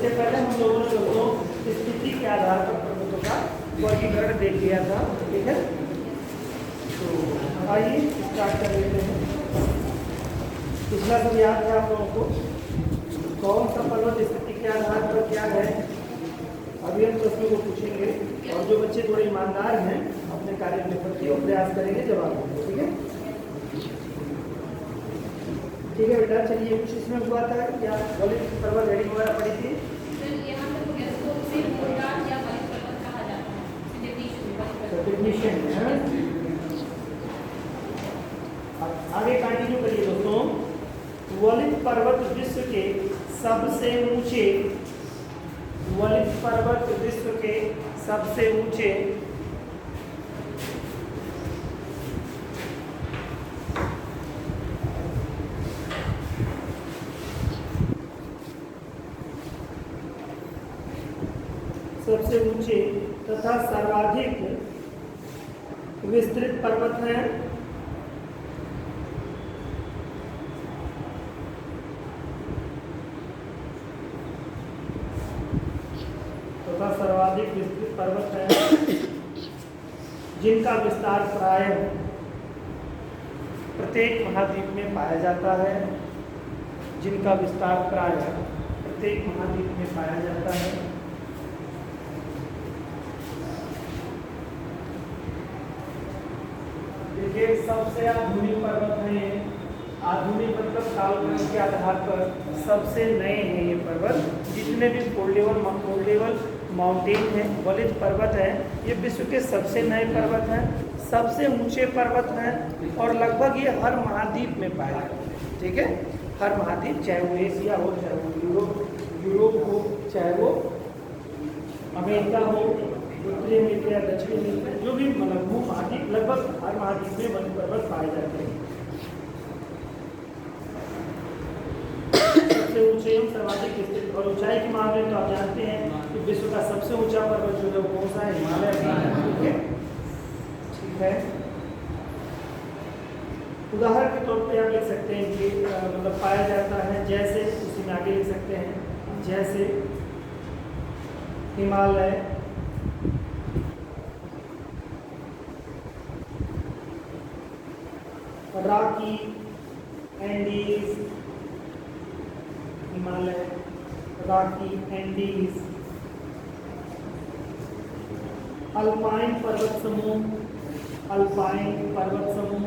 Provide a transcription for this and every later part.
इससे पहले हम लोगों ने दोस्तों स्थिति के आधार पर पर्वतों का वर्गीकरण देख लिया था, ठीक है। तो आइए स्टार्ट कर लेते हैं। पिछला सब याद है आप लोगों को, कौन सा पर्वत स्थिति के आधार पर क्या है, अभी हम प्रश्नों को पूछेंगे और जो बच्चे थोड़े ईमानदार हैं अपने कार्य के प्रति वो प्रयास करेंगे जवाब देंगे, ठीक है। ठीक है बेटा, चलिए कुछ इसमें हुआ था क्या, वलित पर्वत हेडिंग वगैरह पढ़ी थी? डेफिनेशन है। आगे कंटिन्यू करिए दोस्तों। वलित पर्वत विश्व के सबसे ऊंचे, वलित पर्वत विश्व के सबसे ऊंचे तथा सर्वाधिक विस्तृत पर्वत हैं। जिनका विस्तार प्राय प्रत्येक महाद्वीप में पाया जाता है, जिनका विस्तार प्राय प्रत्येक महाद्वीप में पाया जाता है। देखिए सबसे आधुनिक पर्वत हैं, आधुनिक मतलब कालक्रम के आधार पर सबसे नए हैं ये पर्वत। जितने भी फोल्ड लेवल माउंटेन है, वलित पर्वत है, ये विश्व के सबसे नए पर्वत हैं, सबसे ऊंचे पर्वत हैं और लगभग ये हर महाद्वीप में पाए जाते हैं, ठीक है। हर महाद्वीप, चाहे वो एशिया हो, चाहे वो यूरोप हो, चाहे वो अमेरिका हो, उत्तरी अमेरिका, दक्षिणी अमेरिका, जो भी मतलब वो महाद्वीप, लगभग हर महाद्वीप में वलित पर्वत पाए जाते हैं। सबसे ऊंचे एवं सर्वाधिक स्थित और ऊंचाई के मामले में तो आप जानते हैं कि विश्व का सबसे ऊंचा पर्वत जो है वो कौन सा है, हिमालय का है, ठीक है। उदाहरण के तौर पे आप लिख सकते हैं कि मतलब पाया जाता है, जैसे उसी में आगे लिख सकते हैं, जैसे Himalaya, Rocky, Andes, Himalaya, Rocky, Andes, alpine पर्वत समूह, अल्पाइन पर्वत समूह,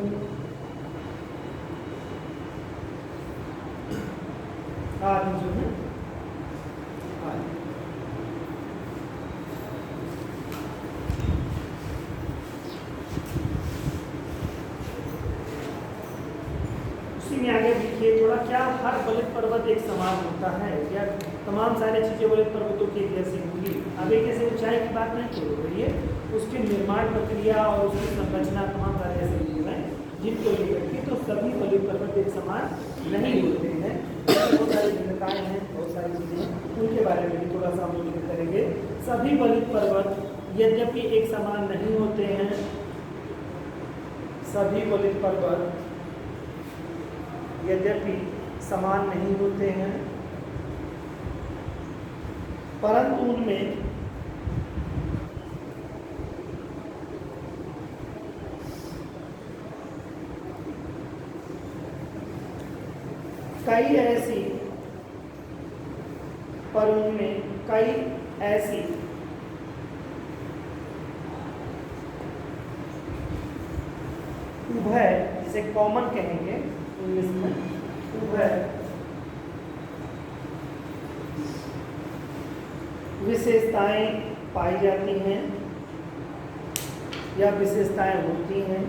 आदि जो है आगे देखिए थोड़ा, क्या हर वलित पर्वत एक समान होता है, या तमाम सारी चीजें वलित पर्वतों की जैसी होंगी? अभी कैसे ऊंचाई की बात नहीं छोड़ रही, उसकी निर्माण प्रक्रिया और उसकी संरचना तमाम सारे ऐसे चीजें हैं जिनको लेकर के तो सभी वलित पर्वत एक समान नहीं होते हैं। बहुत सारी भिन्नताएं हैं, बहुत सारी चीजें, उनके बारे में भी थोड़ा सा हम लोग करेंगे। सभी वलित पर्वत यद्यपि एक समान नहीं होते हैं, सभी वलित पर्वत यद्यपि समान नहीं होते हैं, परंतु उनमें कई ऐसी उभय, जिसे कॉमन कहेंगे इंग्लिश में, उभय विशेषताएं पाई जाती हैं या विशेषताएं होती हैं।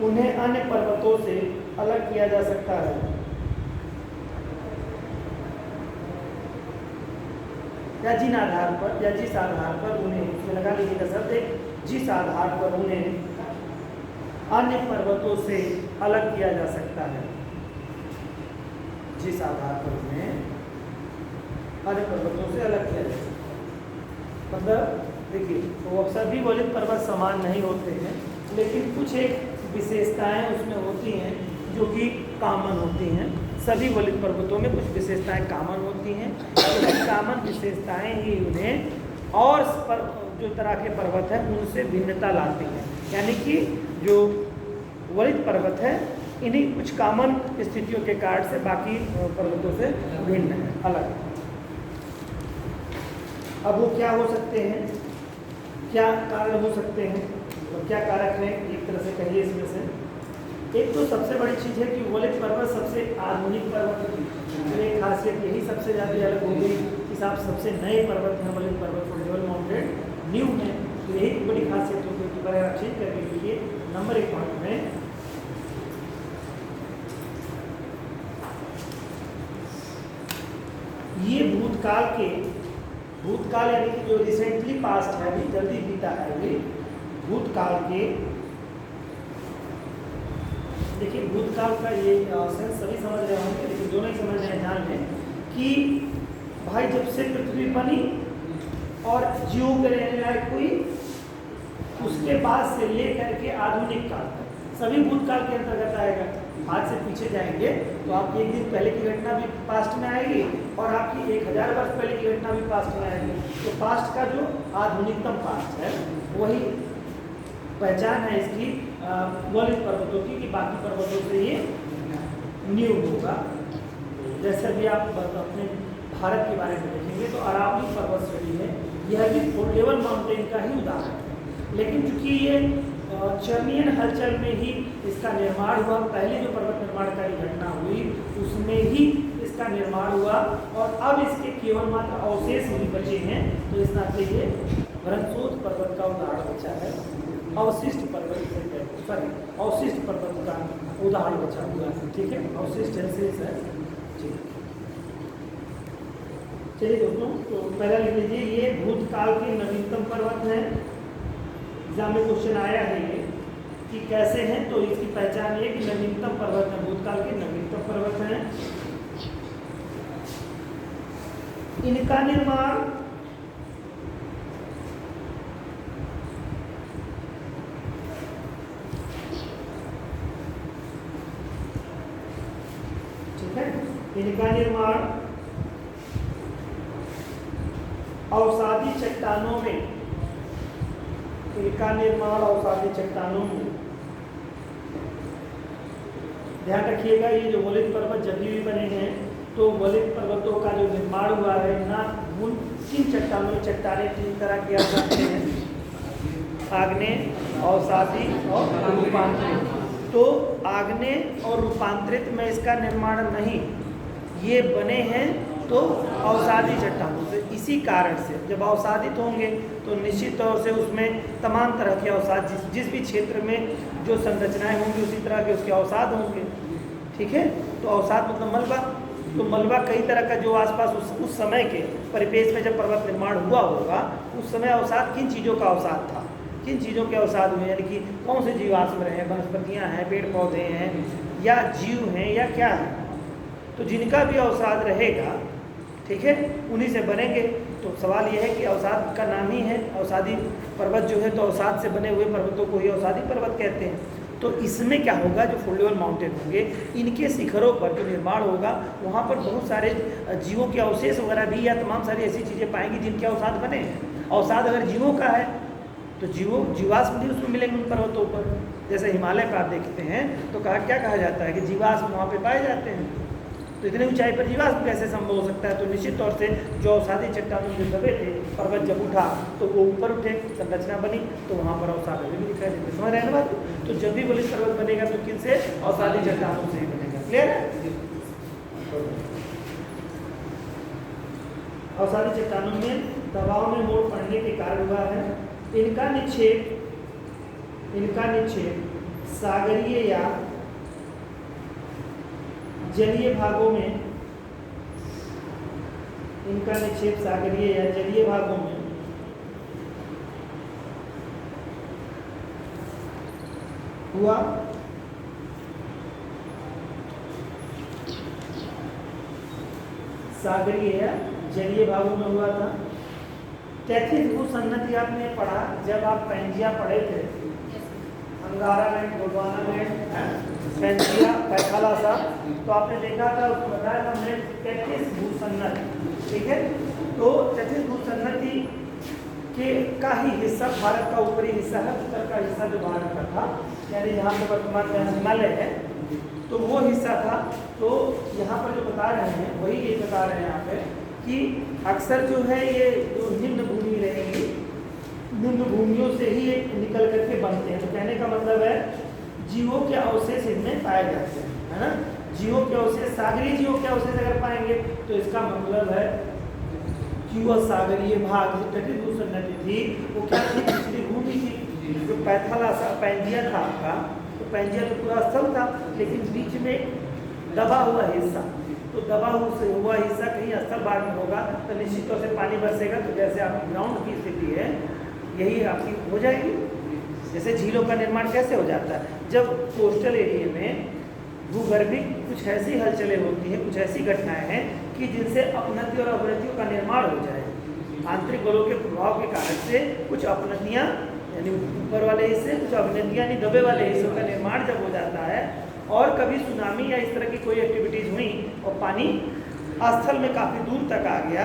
उन्हें अन्य पर्वतों से अलग किया जा सकता है। या जिन आधार पर, या जिस आधार पर उन्हें, इसमें लगा लीजिएगा शब्द, जिस आधार पर उन्हें अन्य पर्वतों से अलग किया जा सकता है, जिस आधार पर उन्हें अन्य पर्वतों से अलग किया जा सकता है। मतलब देखिए, तो सभी वलित पर्वत समान नहीं होते हैं, लेकिन कुछ एक विशेषताएं उसमें होती हैं जो कि कॉमन होती हैं। सभी वलित पर्वतों में कुछ विशेषताएं कॉमन होती हैं, तो कॉमन विशेषताएं ही उन्हें और जो तरह के पर्वत हैं उनसे भिन्नता लाती हैं। यानी कि जो वलित पर्वत है इन्हीं कुछ कॉमन स्थितियों के कारण से बाकी पर्वतों से भिन्न है, अलग है। अब वो क्या हो सकते हैं, क्या कारण हो सकते हैं और क्या कारक हैं, एक तरह से कहिए इसमें से। एक तो सबसे बड़ी चीज़ है कि वलित पर्वत सबसे आधुनिक पर्वत है, तो एक खासियत यही सबसे ज़्यादा अलग हो गई कि साहब सबसे नए पर्वत हैं वलित पर्वत, फोल्डेबल माउंटेन न्यू है। तो यही बड़ी खासियत हो गई कि बड़ा चेंज करने के लिए नंबर 1 पॉइंट में ये भूतकाल यानी कि जो रिसेंटली पास्ट है, अभी जल्दी बीता है, अभी भूतकाल के, देखिए भूतकाल का ये सेंस सभी समझ रहे होंगे, लेकिन जो नहीं समझ रहे हैं जान लें कि भाई जब से पृथ्वी बनी और जीव के रहने लायक हुई, उसके बाद से लेकर के आधुनिक काल तक सभी भूतकाल के अंतर्गत आएगा। आज से पीछे जाएंगे तो आपकी एक दिन पहले की घटना भी पास्ट में आएगी और आपकी 1000 वर्ष पहले की घटना भी पास्ट में आएगी। तो पास्ट का जो आधुनिकतम पास्ट है वही पहचान है इसकी वलित पर्वतों की, कि बाकी पर्वतों से ये न्यू होगा। जैसे भी आप अपने भारत के बारे में देखेंगे तो अरावली पर्वत श्रेणी है, यह भी फोल्डेबल माउंटेन का ही उदाहरण है, लेकिन चूंकि ये चर्नियन हलचल में ही इसका निर्माण हुआ, पहले जो पर्वत निर्माणकारी घटना हुई उसमें ही इसका निर्माण हुआ और अब इसके केवल मात्र अवशेष ही बचे हैं। तो इस नाते ये भ्रंशोथ पर्वत का उदाहरण बचा है, अवशिष्ट पर्वत अवशिष्ट पर्वत का उदाहरण बचा हुआ है। ठीक है, अवशिष्ट है। चलिए दोस्तों, तो पहला लिख लीजिए, ये भूतकाल के नवीनतम पर्वत है। एग्जाम में क्वेश्चन आया है ये कि कैसे हैं, तो इसकी पहचान ये कि नवीनतम पर्वत है, भूतकाल के नवीनतम पर्वत हैं। इनका निर्माण इनका निर्माण अवसादी चट्टानों में, इनका निर्माण अवसादी चट्टानों में, ध्यान रखिएगा ये जो वलित पर्वत जब भी बने हैं तो वलित पर्वतों का जो निर्माण हुआ है ना, उन किन चट्टानों में, चट्टानें 3 तरह की आ जाते हैं, आग्नेय, अवसादी और रूपांतरित। तो आग्नेय और रूपांतरित में इसका निर्माण नहीं, ये बने हैं तो अवसादी चट्टानों से। इसी कारण से जब अवसादित होंगे तो निश्चित तौर से उसमें तमाम तरह के अवसाद, जिस भी क्षेत्र में जो संरचनाएं होंगी उसी तरह के उसके अवसाद होंगे। ठीक है, तो अवसाद मतलब मलबा, तो मलबा कई तरह का जो आसपास उस समय के परिपेक्ष में जब पर्वत निर्माण हुआ होगा उस समय अवसाद किन चीज़ों का अवसाद था, किन चीज़ों के अवसाद हुए, यानी कि कौन से जीवाश्म रहे, वनस्पतियाँ हैं, पेड़ पौधे हैं या जीव हैं या क्या है, तो जिनका भी अवसाद रहेगा, ठीक है, उन्हीं से बनेंगे। तो सवाल यह है कि अवसाद का नाम ही है अवसादी पर्वत जो है, तो अवसाद से बने हुए पर्वतों को ही अवसादी पर्वत कहते हैं। तो इसमें क्या होगा, जो फोल्डेबल माउंटेन होंगे इनके शिखरों पर जो निर्माण होगा वहाँ पर बहुत सारे जीवों के अवशेष वगैरह भी या तमाम सारी ऐसी चीज़ें पाएंगी जिनके अवसाद बने हैं। अवसाद अगर जीवों का है तो जीवाश्म भी उसमें मिलेंगे उन पर्वतों पर। जैसे हिमालय पर आप देखते हैं तो क्या कहा जाता है कि जीवाश्म वहाँ पे पाए जाते हैं, तो इतनी ऊंचाई पर जीवाश्म कैसे संभव हो सकता है। तो निश्चित तौर से जो अवसादी चट्टानों जो दबे थे, पर्वत जब उठा तो वो ऊपर उठे, संरचना बनी, तो वहाँ पर अवसाद भी दिखाई देते। समझ रहे हैं बात। तो जब भी वलित पर्वत बनेगा तो किन से, अवसादी चट्टानों से ही बनेगा। क्लियर है। अवसादी चट्टानों में दबाव में मोड़ पड़ने के कारण हुआ है। इनका निक्षेप सागरीय या जलीय भागों में, इनका निक्षेप सागरीय या जलीय भागों में हुआ। सागरीय या जलीय भागों में हुआ था। कैथिक भूसन्नति आपने पढ़ा जब आप पैंजिया पढ़े थे, Angara land, Gondwana land, Pangaea, Panthalassa. तो आपने देखा था, उसको बताया था हमने तैतीस भूसन्नति, ठीक है। तो 33 भूसन्नति के का ही हिस्सा भारत का ऊपरी हिस्सा है, उत्तर का हिस्सा जो भारत का था, यानी यहाँ पे वर्तमान में हिमालय है, तो वो हिस्सा था। तो यहाँ पर जो बता रहे हैं वही ये बता रहे हैं यहाँ पे कि अक्सर जो है ये जो निम्न भूमि रहेंगी, निम्न भूमियों से ही निकल करके बनते हैं। तो कहने का मतलब है जीवों के अवशेष इनमें पाए जाते हैं, है ना। जीवों के अवशेष, सागरीय जीवों के अवशेष अगर पाएंगे तो इसका मतलब है कि वह सागरीय भाग जो 33 भूसन्नति थी वो क्या थी, पिछली भूमि थी। जो पैथालासा पेंजिया था आपका, तो पेंजिया तो पूरा स्थल था, लेकिन बीच में दबा हुआ हिस्सा, तो दबा हुआ हिस्सा कहीं स्थल भाग में होगा तो निश्चित तौर से पानी बरसेगा। तो जैसे आपकी ग्राउंड की स्थिति है यही आपकी हो जाएगी। जैसे झीलों का निर्माण कैसे हो जाता है, जब कोस्टल एरिया में भूगर्भिक कुछ ऐसी हलचलें होती हैं, कुछ ऐसी घटनाएं हैं कि जिनसे अपनति और अवनतियों का निर्माण हो जाए। आंतरिक बलों के प्रभाव के कारण से कुछ अपनतियाँ यानी ऊपर वाले हिस्से, कुछ अवनतियाँ यानी दबे वाले हिस्सों का निर्माण जब हो जाता है, और कभी सुनामी या इस तरह की कोई एक्टिविटीज़ हुई और पानी स्थल में काफ़ी दूर तक आ गया,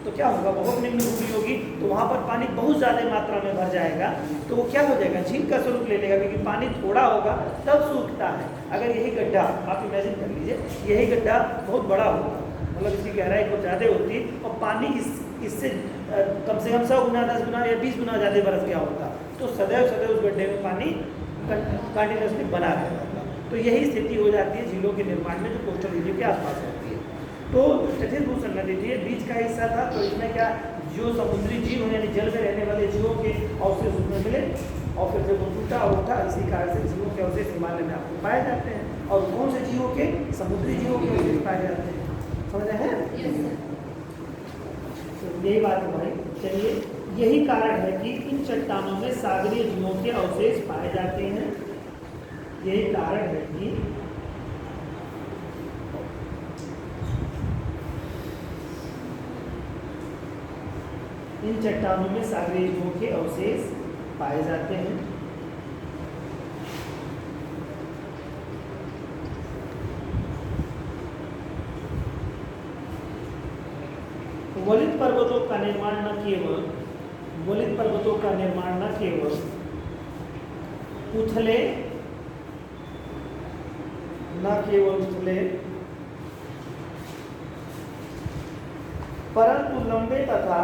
तो क्या होगा, बहुत निम्न भूमि होगी, तो वहाँ पर पानी बहुत ज़्यादा मात्रा में भर जाएगा, तो वो क्या हो जाएगा, झील का स्वरूप ले लेगा, क्योंकि पानी थोड़ा होगा तब सूखता है। अगर यही गड्ढा आप इमेजिन कर लीजिए, यही गड्ढा बहुत बड़ा होगा, मतलब इसकी गहराई बहुत ज़्यादा होती और पानी इससे कम से कम 100 गुना, 10 गुना या 20 गुना ज़्यादा बरस गया होता, तो सदैव सदैव उस गड्ढे में पानी कंटिन्यूसली बना रहता था। तो यही स्थिति हो जाती है झीलों के निर्माण में जो कोस्टल एरिया के आसपास होती है। तो 33 भूसन्नति थी, बीच का हिस्सा था, तो इसमें क्या जो समुद्री जीव हैं यानी जल में रहने वाले जीवों के अवशेष उसमें मिले, और फिर जब वो टूटा उठा, इसी कारण से जीवों के अवशेष हिमालय में आपको पाए जाते हैं। और कौन से जीवों के, समुद्री जीवों के अवशेष पाए जाते हैं, समझ रहे हैं। तो यही बात है भाई। चलिए, यही कारण है कि इन चट्टानों में सागरीय जीवों के अवशेष पाए जाते हैं। यही कारण है कि इन चट्टानों में सागरीय जीवों के अवशेष पाए जाते हैं। वलित पर्वतों का निर्माण न केवल उथले परंतु लंबे तथा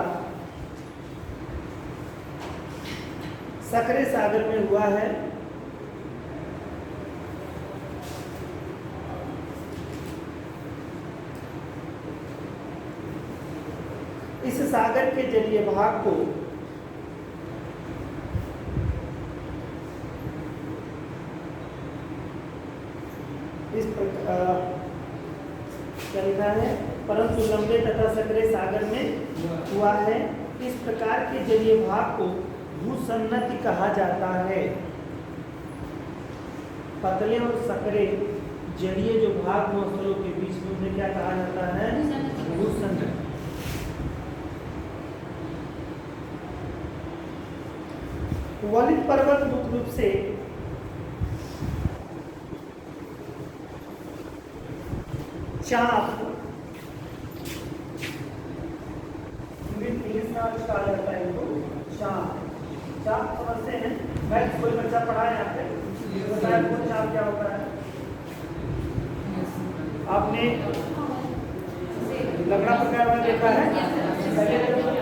सकरे सागर में हुआ है। इस सागर के जलीय भाग को इस प्रकार क्या लिखा है, परंतु लंबे तथा सकरे सागर में हुआ है। इस प्रकार के जलीय भाग को भूसन्नति कहा जाता है। पतले और सकरे जलीय जो भाग स्थलों के बीच में उन्हें क्या कहा जाता है, भूसन्नति। वलित पर्वत मुख्य रूप से चाप, इंग्लिश में कहा जाता है इनको चाप। चाप समझते हैं, मैथ्स कोई बच्चा पढ़ा है यहाँ पे, बताया कौन चाप क्या होता है। आपने लगड़ा प्रकार में देखा है, पहले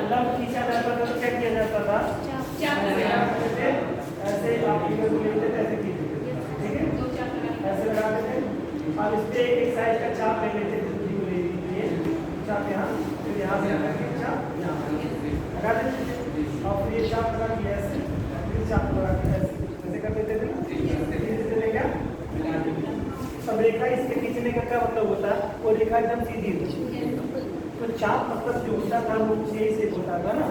लंब खींचा जाता था तो क्या किया जाता था, ऐसे आप लेते थे, ऐसे खींचते थे, ठीक है, ऐसे लगाते थे। अब इस पे एक साइज का चाप ले लेते थे, चाप यहाँ, फिर यहाँ से चाप यहाँ लगा देते थे, और फिर ये चाप लगा के ऐसे, फिर चाप लगा के ऐसे कर देते थे। क्या अब रेखा इसके खींचने का क्या मतलब होता है, वो रेखा एकदम सीधी होती है। तो चाप मतलब जो होता था वो यही से होता था ना,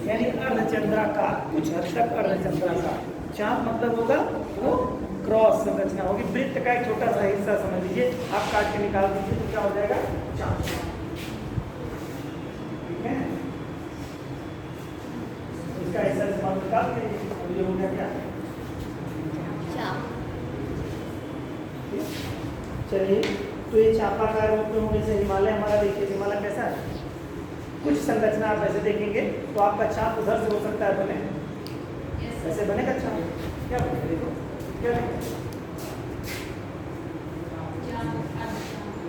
यानी अर्धचंद्राकार, कुछ हद तक अर्धचंद्राकार। चाप मतलब होगा वो क्रॉस संरचना होगी, वृत्त का एक छोटा सा हिस्सा समझ लीजिए, आप काट के निकाल दीजिए तो क्या हो जाएगा, चाप। ठीक है, इसका हिस्सा निकाल दीजिए, ये हो गया क्या, चाप। चलिए, तो ये चापाकार रूप में होने से हिमालय हमारा, देखिए हिमालय कैसा है, कुछ संरचना आप ऐसे देखेंगे तो आपका चाप उधर से हो सकता है बने, ऐसे बनेगा चाप, क्या बनेगा देखो क्या बनेगा?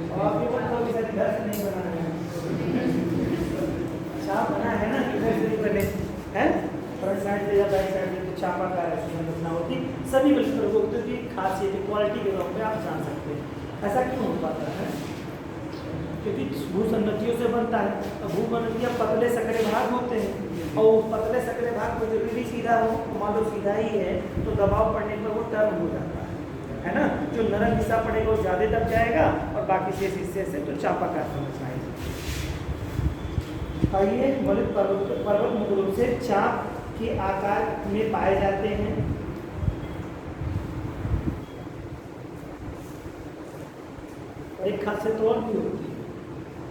और आप ये बताओ इधर से नहीं बना है, चाप बना है ना, इधर से नहीं बने हैं, फ्रंट साइड से या बैक साइड से, तो चापाकार संरचना होती सभी बल्कि की खासियत क्वालिटी के तौर पे आप जान सकते हैं। ऐसा क्यों हो पाता है? क्योंकि भूसंगतियों से बनता है। तो भूसंगतियाँ पतले सकरे भाग होते हैं और पतले सकरे भाग को जब भी सीधा हो, मान लो सीधा ही है, तो दबाव पड़ने पर वो टर्न हो जाता है ना। जो नरम हिस्सा पड़ेगा वो ज़्यादा दब जाएगा और बाकी शेष हिस्से से तो चापाकार समझना है। आइए, मौलिक पर्वत मुख्य रूप से चाप के आकार में पाए जाते हैं। एक खासियत और भी होती है,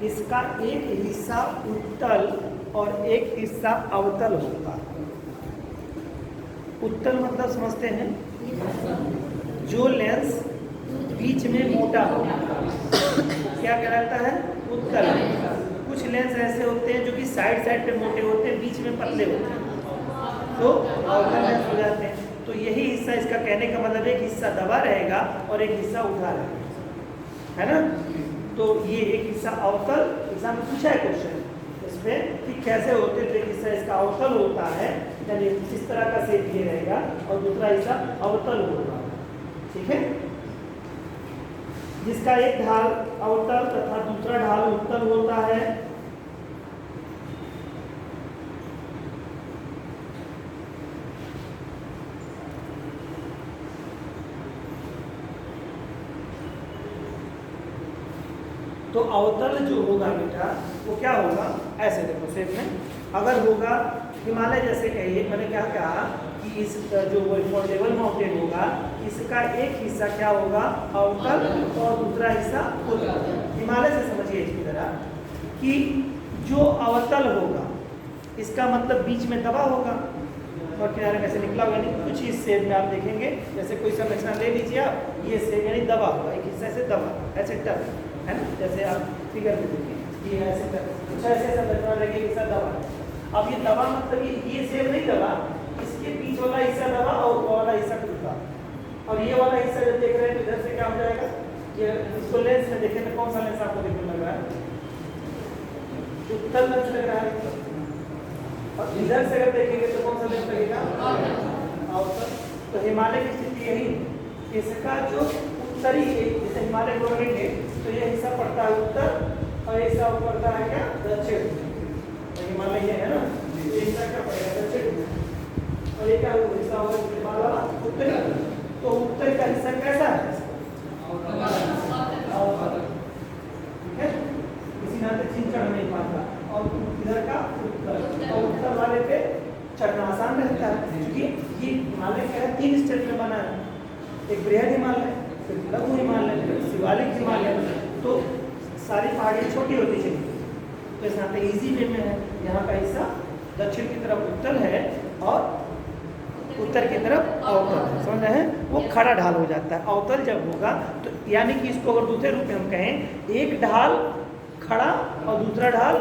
इसका एक हिस्सा उत्तल और एक हिस्सा अवतल होता है। उत्तल मतलब समझते हैं, जो लेंस बीच में मोटा होता है क्या कहलाता है? उत्तल। कुछ लेंस ऐसे होते हैं जो कि साइड साइड पे मोटे होते हैं, बीच में पतले होते हैं, तो अवतल लेंस हो जाते हैं। तो यही हिस्सा, इसका कहने का मतलब एक हिस्सा दबा रहेगा और एक हिस्सा उठा रहेगा, है ना। तो ये एक हिस्सा अवतल, एग्जाम में पूछा है क्वेश्चन इसमें कि कैसे होते, तो एक हिस्सा इसका अवतल होता है, यानी इस तरह का शेप ये रहेगा और दूसरा हिस्सा अवतल होगा, ठीक है। जिसका एक ढाल अवतल तथा दूसरा ढाल उत्तल होता है। तो अवतल जो होगा बेटा वो क्या होगा, ऐसे देखो शेप में, अगर होगा हिमालय जैसे कहिए, मैंने क्या कहा कि इस जो फोल्डेबल माउंटेन होगा, इसका एक हिस्सा क्या होगा अवतल और दूसरा हिस्सा उत्तल। हिमालय से समझिए इसकी तरह कि जो अवतल होगा इसका मतलब बीच में दबा होगा और किनारे में से निकला होगा, नहीं कुछ इस शेप में आप देखेंगे, जैसे कोई संरचना ले लीजिए आप, ये शेप यानी दबा होगा, एक हिस्सा से दबा, ऐसे टर्न है ना, जैसे आप फिगर में देखिए ये ऐसे कुछ ऐसे संरचना लगे हिस्सा दबा। अब ये दबा मतलब ये सेम नहीं दबा, इसके बीच वाला हिस्सा दबा और वो वाला हिस्सा टूटा, और ये वाला हिस्सा जब देख रहे हैं तो इधर से क्या हो जाएगा, ये इसको लेंस में देखें तो कौन सा लेंस आपको देखने लग रहा है? उत्तल लेंस लग रहा है, और इधर से अगर देखेंगे तो कौन सा लेंस लगेगा? अवतल। तो हिमालय की स्थिति यही, इसका जो उत्तरी, जैसे हिमालय को रहेंगे तो ये हिस्सा पड़ता है उत्तर और ये हिस्सा पड़ता है क्या दक्षिण, तो हिमालय ये है ना, ये हिस्सा क्या पड़ेगा दक्षिण और ये क्या हिस्सा होगा हिमालय उत्तरी। तो उत्तर का हिस्सा कैसा है? ठीक है, किसी नाते चीन चढ़ नहीं पाता, और इधर का उत्तर, और उत्तर वाले पे चढ़ना आसान रहता है, क्योंकि ये हिमालय क्या है 3 स्टेट में बना है, एक बृहद हिमालय, लघु हिमालय, शिवालिक हिमालय। तो सारी पहाड़ियाँ छोटी होती चली, तो इस नाते इजी वे में है। यहाँ का हिस्सा दक्षिण की तरफ उत्तर है और उत्तर की तरफ अवतल है, समझ रहे हैं? वो खड़ा ढाल हो जाता है। अवतल जब होगा तो यानी कि इसको अगर दूसरे रूप में हम कहें, एक ढाल खड़ा और दूसरा ढाल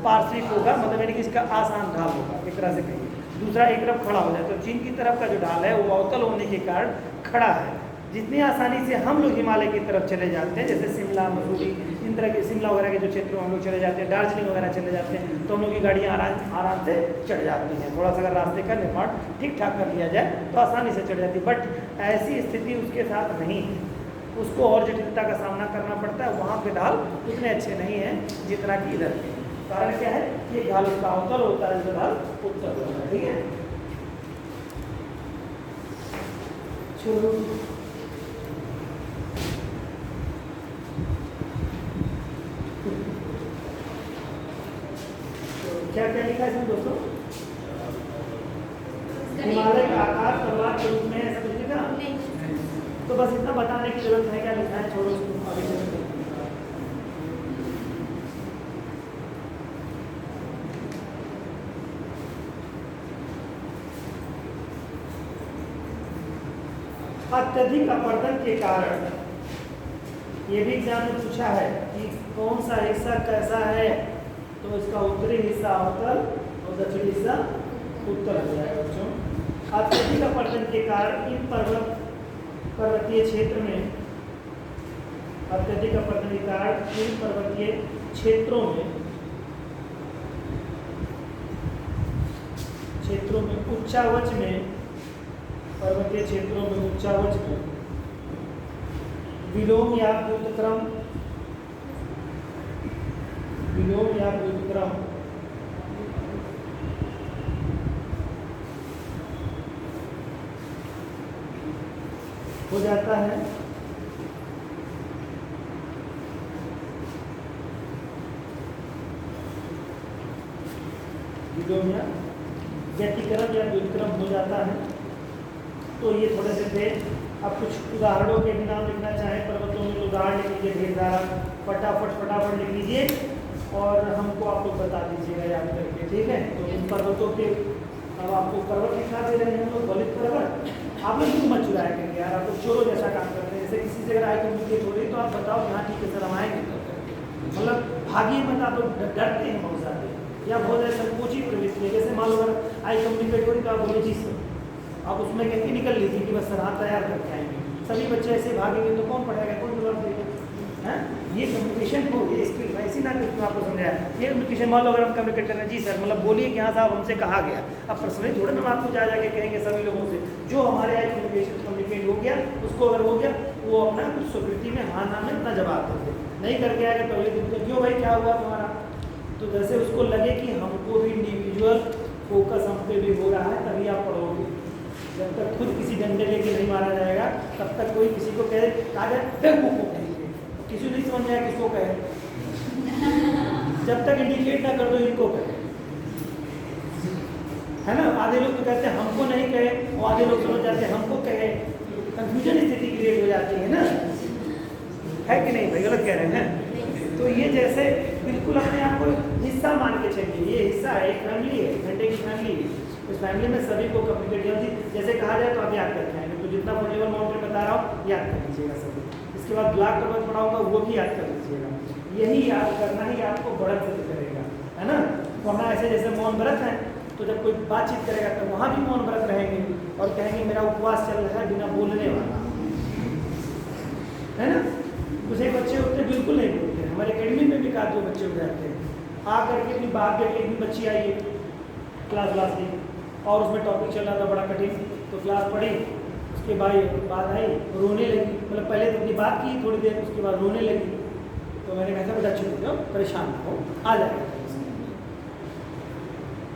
पार्श्विक होगा, मतलब यानी कि इसका आसान ढाल होगा, एक तरह से कहेंगे। दूसरा एक तरफ खड़ा हो जाए, तो चीन की तरफ का जो ढाल है वो अवतल होने के कारण खड़ा है। जितनी आसानी से हम लोग हिमालय की तरफ चले जाते हैं, जैसे शिमला, मसूरी, इन तरह के शिमला वगैरह के जो क्षेत्रों में हम लोग चले जाते हैं, दार्जिलिंग वगैरह चले जाते हैं, तो हम लोग की गाड़ियाँ आराम से चढ़ जाती हैं। थोड़ा सा अगर रास्ते का निर्माण ठीक ठाक कर लिया जाए तो आसानी से चढ़ जाती है, बट ऐसी स्थिति उसके साथ नहीं है, उसको और जटिलता का सामना करना पड़ता है। वहाँ के ढाल उतने अच्छे नहीं हैं जितना कि इधर के। कारण क्या है कि ढाल उसका अवतल होता है, इसका ढाल उत्तल होता है, ठीक है। चलो क्या क्या लिखा है इसमें दोस्तों? हिमालय का आकार तलवार के रूप में, ऐसा कुछ लिखा? तो बस इतना बताने की जरूरत है, क्या लिखा है छोड़ो उसको, आगे चलते हैं। अत्यधिक अपरदन के कारण ये भी एग्जाम में पूछा है कि कौन सा हिस्सा कैसा है, तो इसका उत्तरी हिस्सा अवतल और दक्षिणी हिस्सा उत्तर हो जाएगा बच्चों। अत्यधिक अपरदन के कारण इन पर्वतीय क्षेत्र में, अत्यधिक अपरदन के कारण इन पर्वतीय क्षेत्रों में उच्चावच में, पर्वतीय क्षेत्रों में उच्चावच में विलोम या व्युत्क्रम हो जाता है। विलोम या व्यतिक्रम या व्युत्क्रम हो जाता है। तो ये थोड़े से थे। अब कुछ उदाहरणों के भी नाम लिखना चाहें पर्वतों में तो उदाहरण लिख लीजिए ढेर सारा, फटाफट लिख लीजिए और हमको आप लोग बता दीजिएगा याद करके, ठीक है। तो इन पर्वतों के, अब आपको पर्वत दिखा दे रहे हैं हम लोग, बलित पर्वत। आप लोग क्यों मत चुराया करेंगे यार, आप लोग चोरों जैसा काम करते हैं। जैसे किसी से अगर आए कम्युनिकेट हो रही तो आप बताओ यहाँ ठीक है सर हम आएंगे, मतलब भागिए मत। आप लोग डरते हैं बहुत ज़्यादा या बहुत ज़्यादा संकोची प्रवृत्ति है। जैसे मान लो अगर आई कम्युनिकेट हो रही तो आप बोले जी सर, आप उसमें कह के निकल लीजिए कि बस सर हाँ तैयार करके आएंगे। सभी बच्चे ऐसे भागेंगे तो कौन पढ़ाएगा, कौन जवाब देगा, है। ये कम्युनिकेशन हो, ये स्किल है, इसी ना कुछ आपको समझाया। ये कम्युनिकेशन मान लो अगर हम कम्युनिकेट कर रहे हैं जी सर, मतलब बोलिए कि हाँ साहब हमसे कहा गया। अब पर्सनली थोड़ा ना आपको जा जाके कहेंगे सभी लोगों से, जो हमारे यहाँ कम्युनिकेट हो गया उसको अगर हो गया वो अपना कुछ स्वीकृति में हाँ ना में अपना जवाब देते, नहीं करके आएगा तो अगले दिन क्यों भाई क्या हुआ तुम्हारा। तो जैसे उसको लगे कि हमको भी इंडिविजुअल फोकस हम पे भी हो रहा है तभी आप पढ़ोगे। जब तक खुद किसी डंडे लेके नहीं मारा जाएगा तब तक कोई किसी को कहे कहा जाए बेवकूफ को कहेंगे, किसी नहीं समझ में आया किसको कहे। जब तक इंडिकेट ना कर दो इनको कहे, है ना। आधे लोग तो कहते हैं हमको नहीं कहे और आधे लोग समझ जाते हैं हमको कहे, कंफ्यूजन स्थिति क्रिएट हो जाती है ना, है कि नहीं भाई, गलत कह रहे हैं। तो ये जैसे बिल्कुल अपने आप को हिस्सा मान के चलिए, ये हिस्सा है, एक फैमिली है, घंटे की फैमिली है। इस फैमिली में सभी को कम्युनिकेट जैसे कहा जाए तो आप याद करके आएंगे। तो जितना फुटबॉल माउंटेन बता रहा हूँ याद कर लीजिएगा सभी। इसके बाद ब्लॉक पर्वत पढ़ाऊंगा वो भी याद कर लीजिएगा। यही याद करना ही आपको बढ़त सिद्ध करेगा, है ना। तो हमारा ऐसे जैसे मौन व्रत है, तो जब कोई बातचीत करेगा तो वहाँ भी मौन व्रत रहेंगे और कहेंगे मेरा उपवास चल रहा है बिना बोलने वाला, है ना। कुछ एक बच्चे होते हैं बिल्कुल नहीं बोलते हैं, हमारे अकेडमी में भी काफ़ी बच्चे हो जाते हैं। आ करके अपनी बात करके एक भी बच्ची आई है क्लास की और उसमें टॉपिक चल रहा था बड़ा कठिन, तो क्लास पढ़ी, उसके बाद आई रोने लगी। मतलब पहले तो अपनी बात की थोड़ी देर, उसके बाद रोने लगी। तो मैंने कहा था बेटा चुप हो जाओ, परेशान ना हो, आ जाएगा।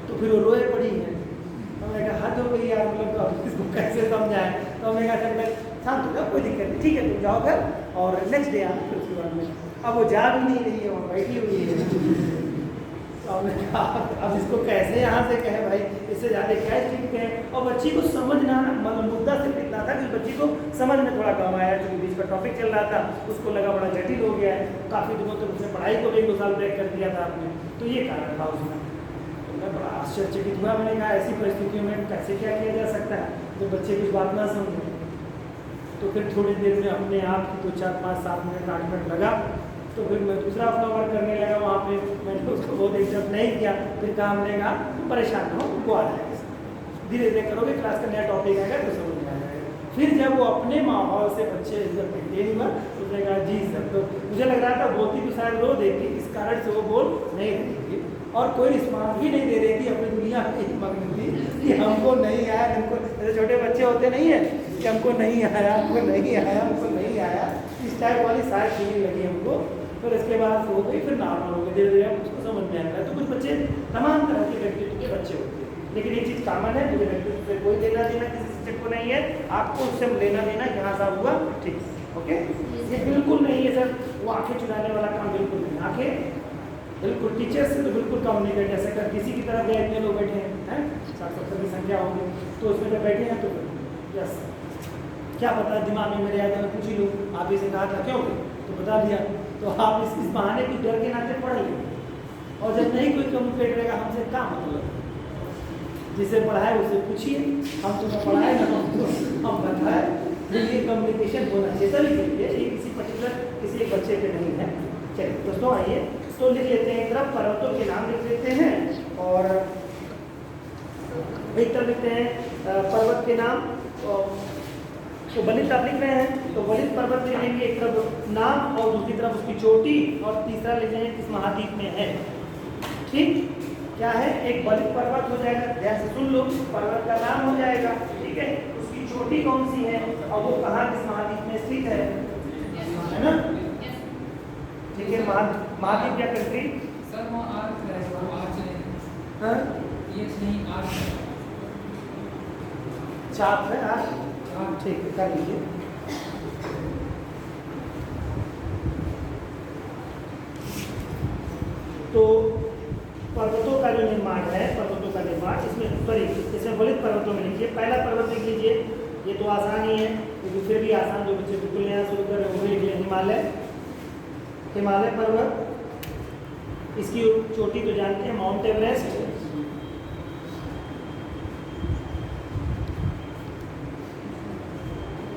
तो फिर वो रोए पड़ी है। तो मैंने कहा हद हो गई यार, मतलब तो इसको कैसे समझाएं। तो मैंने कहा मैं शांत हो जाओ, कोई दिक्कत नहीं, ठीक है तुम जाओ घर और नेक्स्ट डे आना। फिर उसके बाद में अब वो जा भी नहीं रही है, वो बैठी हुई है। तो हमने कहा अब इसको कैसे यहाँ से कहे भाई, इससे ज़्यादा क्या चीज़ कहें। और बच्ची को समझना, मतलब मुद्दा सिर्फ इतना था कि बच्ची को समझ में थोड़ा कम आया, क्योंकि बीच पर टॉपिक चल रहा था, उसको लगा बड़ा जटिल हो गया है। काफ़ी दिनों तक उसने पढ़ाई को भी 2 साल ब्रेक कर दिया था आपने, तो ये कारण था उसमें। तो मैं बड़ा आश्चर्यचकित हुआ। मैंने कहा ऐसी परिस्थितियों में कैसे क्या किया जा सकता है जब बच्चे कुछ बात ना समझें। तो फिर थोड़ी देर में अपने आप की 2, 4, 5, 7 मिनट 8 मिनट लगा। तो फिर मैं दूसरा अपना वर्क करने लगा वहाँ पे। मैंने उसको बहुत इंटरप्ट नहीं किया। फिर काम लेगा तो परेशान ना हो, वो आ जाएगा, धीरे धीरे करोगे, क्लास का नया टॉपिक आएगा तो समझ में आ जाएगा। फिर जब वो अपने माहौल से बच्चे जब मेंटेन हुआ तो उसने कहा जी सर। तो मुझे लग रहा था बोलती तो शायद रो देगी, इस कारण से वो बोल नहीं रही थी और कोई रिस्पॉन्स भी नहीं दे रही थी। अपनी दुनिया में मग्न थी कि हमको नहीं आया, हमको जैसे छोटे बच्चे होते नहीं है कि हमको नहीं आया, हमको नहीं आया, हमको नहीं आया, इस टाइप वाली सारी फीलिंग लगी हमको। फिर इसके बाद हो गई, फिर नॉर्मल हो गई, धीरे धीरे उसको समझ में आएगा। तो कुछ बच्चे तमाम तरह के व्यक्तित्व के बच्चे होते हैं, लेकिन एक चीज़ कॉमन है, मुझे व्यक्तित्व से कोई लेना देना किसी शिक्षक को नहीं है, आपको उससे लेना देना यहाँ साहब हुआ ठीक, ओके। ये बिल्कुल नहीं है सर, वो आंखें चुराने वाला काम बिल्कुल नहीं। आंखें बिल्कुल टीचर्स से तो बिल्कुल कम नहीं कर, जैसे अगर किसी की तरफ गए इतने लोग बैठे हैं 60-70 की संख्या होगी, तो उसमें जब बैठे हैं तो यस क्या पता दिमाग में मेरे आया, पूछ ही लो आप ही से कहा था क्यों, तो बता दिया। तो आप इस बहाने की डर के नाते पढ़ लें। और जब नहीं कोई कम्युनिकेट रहेगा हमसे क्या मतलब, जिसे पढ़ाए उसे पूछिए, हम तुम्हें पढ़ाए ना हम बताए, ये कम्युनिकेशन होना चाहिए सभी के लिए, ये किसी पर्टिकुलर किसी एक बच्चे पे नहीं है। चलिए दोस्तों आइए तो लिख लेते हैं, एक तरफ पर्वतों के नाम लिख लेते हैं और एक तरफ लिखते हैं पर्वत के नाम। तो वलित आप लिख रहे हैं तो वलित पर्वत लिख लेंगे, एक तरफ नाम और दूसरी तरफ उसकी चोटी, और तीसरा लिख लेंगे किस महाद्वीप में है। ठीक, क्या है, एक वलित पर्वत हो जाएगा, ध्यान से सुन लो, पर्वत का नाम हो जाएगा, ठीक है, उसकी चोटी कौन सी है और वो कहाँ किस महाद्वीप में स्थित है ना। ठीक है, महाद्वीप या कंट्री सर वो आर्क है, वो आर्च है। हाँ ये नहीं आर्च है, चाप है आज, ठीक है कर लीजिए। तो पर्वतों का जो निर्माण है, पर्वतों का निर्माण इसमें सॉरी इसमें वलित पर्वतों में लिखिए। पहला पर्वत लिख लीजिए, ये तो आसान ही है लेकिन फिर भी आसान, जो बच्चे बिल्कुल नया शुरू कर रहे हैं वो लिख लें, हिमालय। हिमालय पर्वत, इसकी चोटी तो जानते हैं, माउंट एवरेस्ट।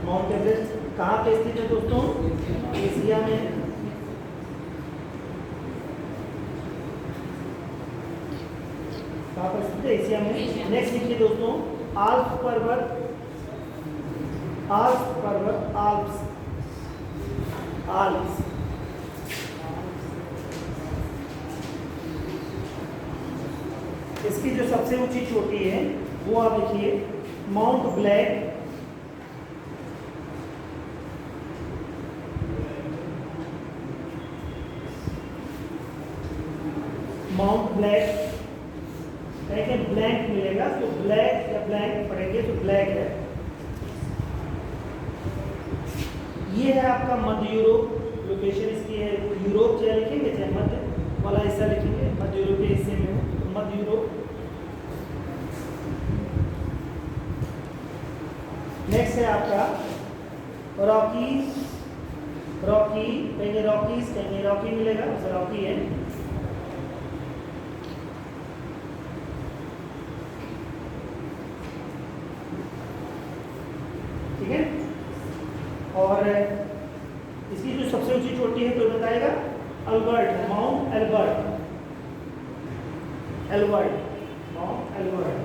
माउंट एवरेस्ट कहाँ पे स्थित है दोस्तों, एशिया में। कहाँ पर स्थित है, एशिया में। नेक्स्ट लिखिए दोस्तों, आल्प्स पर्वत, आल्प्स पर्वत, आल्प्स, आल्प्स। इसकी जो सबसे ऊंची चोटी है वो आप लिखिए माउंट ब्लैक, माउंट ब्लैक। कहेंगे ब्लैंक मिलेगा तो ब्लैक या ब्लैंक पढ़ेंगे तो ब्लैक है। ये है आपका मध्य यूरोप, लोकेशन इसकी है यूरोप, चाहे लिखेंगे चाहे मध्य वाला हिस्सा लिखेंगे, मध्य यूरोप के हिस्से में है तो मध्य यूरोप। नेक्स्ट है आपका रॉकीज, रॉकी कहेंगे, रॉकीज कहेंगे, रॉकी मिलेगा तो रॉकी है। ठीक है, और इसकी जो सबसे ऊंची चोटी है तो बताएगा Albert, Mount Elbert, Albert, Mount Elbert.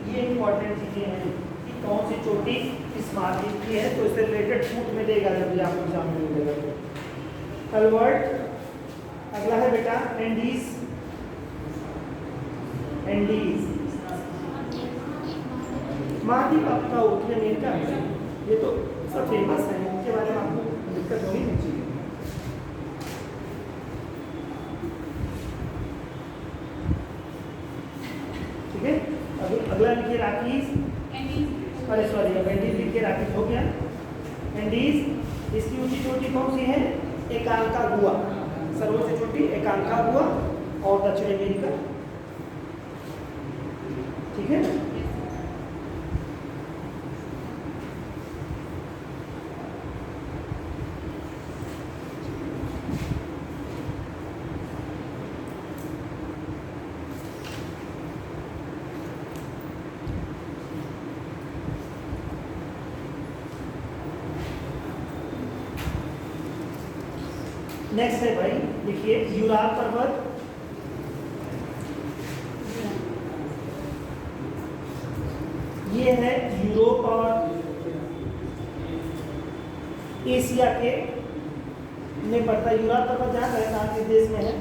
ये इंपॉर्टेंट चीजें हैं कि कौन सी चोटी किस महाद्वीप की है, तो इससे रिलेटेड पूछ में देगा जब भी आपको एग्जाम में मिलेगा तो। अल्बर्ट। अगला है बेटा एंडीज, एंडीज महाद्वीप आपका उत्तरी अमेरिका में, ये तो सब फेमस है, इनके बारे में आपको दिक्कत होनी नहीं चाहिए। ठीक है, अभी अगला लिखिए राकीज, अरे सॉरी अब एंडीज लिखिए, राकीज हो गया। एंडीज, इसकी ऊंची चोटी कौन सी है, एकांकागुआ, सर्वोच्च चोटी एकांकागुआ और दक्षिण अमेरिका। ठीक है, नेक्स्ट है भाई देखिए यूराल पर्वत, ये है यूरोप और एशिया के में पड़ता है। यूराल पर्वत जहाँ कहाँ के देश में है,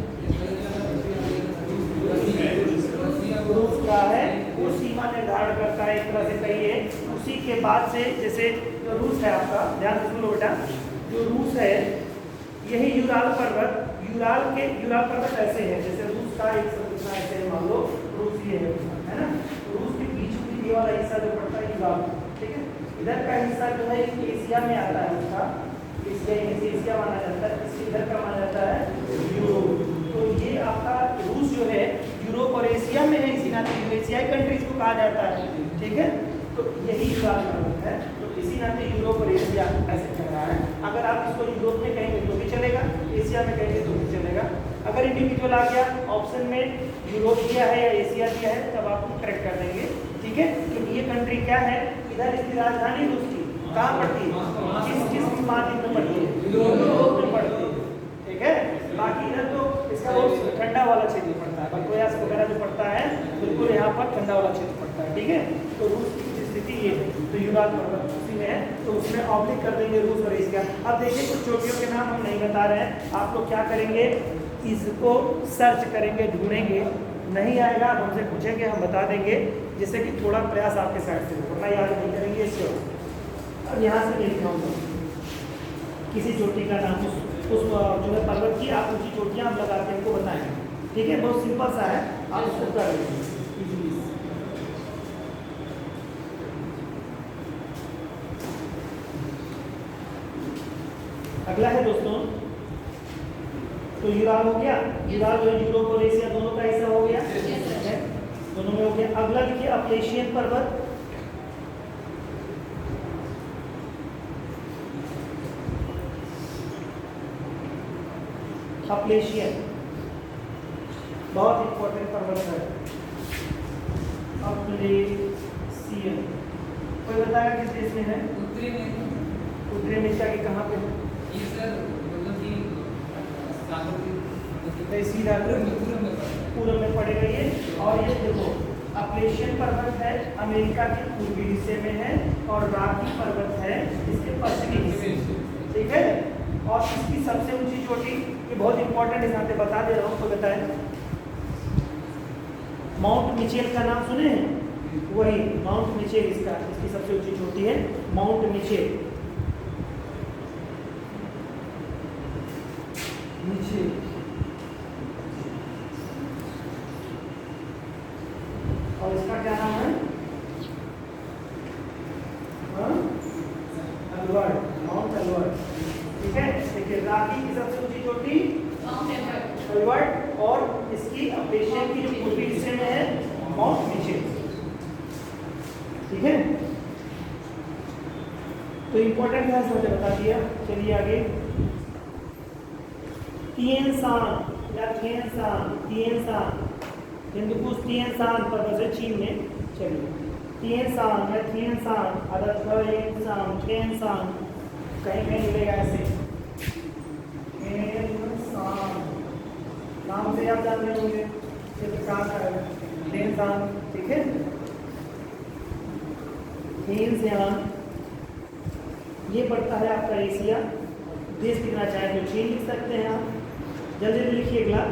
रूस का है, वो सीमा निर्धारण करता है एक तरह से कहिए। उसी के बाद से जैसे जो रूस है आपका, ध्यान से सुनो बेटा, जो रूस है यही यूराल पर्वत, यूराल पर्वत ऐसे है जैसे रूस का एक संरचना ऐसे है, मान लो रूस ये है ना, तो रूस के बीच में ये वाला हिस्सा जो पड़ता है यूराल, ठीक है, इधर का हिस्सा जो है एशिया में आता है उसका, एशिया माना जाता है, इसके इधर का माना जाता है यूरोप। तो ये आपका रूस जो है यूरोप और एशिया में है, इसी नाते एशियाई कंट्रीज को कहा जाता है। ठीक है, तो यही यूराल पर्वत है, तो इसी नाते यूरोप और एशिया ऐसे चल रहा है। अगर आप इसको यूरोप में कहेंगे तो भी चलेगा, एशिया में कहेंगे तो भी चलेगा। अगर इंडिविजुअल आ गया ऑप्शन में यूरोप दिया है या एशिया दिया है तब आप करेक्ट कर देंगे। ठीक है, क्योंकि ये कंट्री क्या है, इधर इसकी राजधानी रूस की कहाँ पड़ती है, किस महाद्वीप में पड़ती है, यूरोप में पड़ती है, ठीक है। बाकी इधर तो इसका वो ठंडा वाला क्षेत्र पड़ता है, बकवास वगैरह जो पड़ता है बिल्कुल यहाँ पर ठंडा वाला क्षेत्र पड़ता है, ठीक है। तो रूस की स्थिति ये है, तो यूराल पर्वत उसी में है, तो उसमें ऑब्लिक कर देंगे रूस और एशिया। अब देखिए कुछ चोटियों के नाम हम नहीं बता रहे हैं, आप लोग क्या करेंगे, इसको सर्च करेंगे, ढूंढेंगे, नहीं आएगा आप हमसे पूछेंगे, हम बता देंगे, जिससे कि थोड़ा प्रयास आपके साइड से हो, वरना याद नहीं करेंगे इससे। अब यहाँ से मैं लिखाऊंगा किसी चोटी का नाम, उस जो है पर्वत की आप ऊँची चोटियाँ हम लगा के हमको बताएंगे, ठीक है। बहुत सिंपल सा है, आप उसको कर लीजिए इजीली। अगला है दोस्तों, तो यूराल हो गया, यूराल जो है यूरोप और एशिया दोनों का हिस्सा हो गया, दोनों में हो गया। अगला लिखिए अपलेशियन पर्वत, अपलेशियन बहुत इंपॉर्टेंट पर्वत है, अपलेशियन। कोई बताया किस देश में है, उत्तरी में, उत्तरी अमेरिका के कहाँ पे है, ये सर मतलब कि सागर के सीधा पूर्व में पड़ेगा ये। और ये देखो अपलेशियन पर्वत है अमेरिका के पूर्वी हिस्से में है, और राकी पर्वत है इसके पश्चिमी हिस्से में, ठीक है। और इसकी सबसे ऊंची चोटी, ये बहुत इंपॉर्टेंट है, यहाँ पे बता दे रहा हूँ, तो बताएं, माउंट मिचेल का नाम सुने हैं, वही माउंट मिचेल इसकी सबसे ऊंची चोटी है, माउंट मिचेल। और इसका क्या नाम है, अलवर्ट, माउंट अलवर्ट, ठीक है। देखिए राकी की सबसे ऊंची चोटी अलवर्ट, और इसकी अपलेशियन की जो पूर्वी हिस्से में है माउंट मिचेल, ठीक है। तो इंपॉर्टेंट है, मुझे बता दिया। चलिए आगे, तिएन सांग या थिएन सांग, तिएन सांग, हिंदुकुश तिएन सांग पर्वत है चीन में। चलिए तिएन सांग या थिएन सांग, अदर सांग, थिएन सांग, कहीं कहीं मिलेगा ऐसे, नाम से आप जान रहे होंगे, ये प्रकाश का है, थिएन सांग, ठीक है। थिएन सांग ये पड़ता है आपका एशिया, देश लिखना चाहे तो चीन लिख सकते हैं आप। जल्दी जल्दी लिखिए अगला,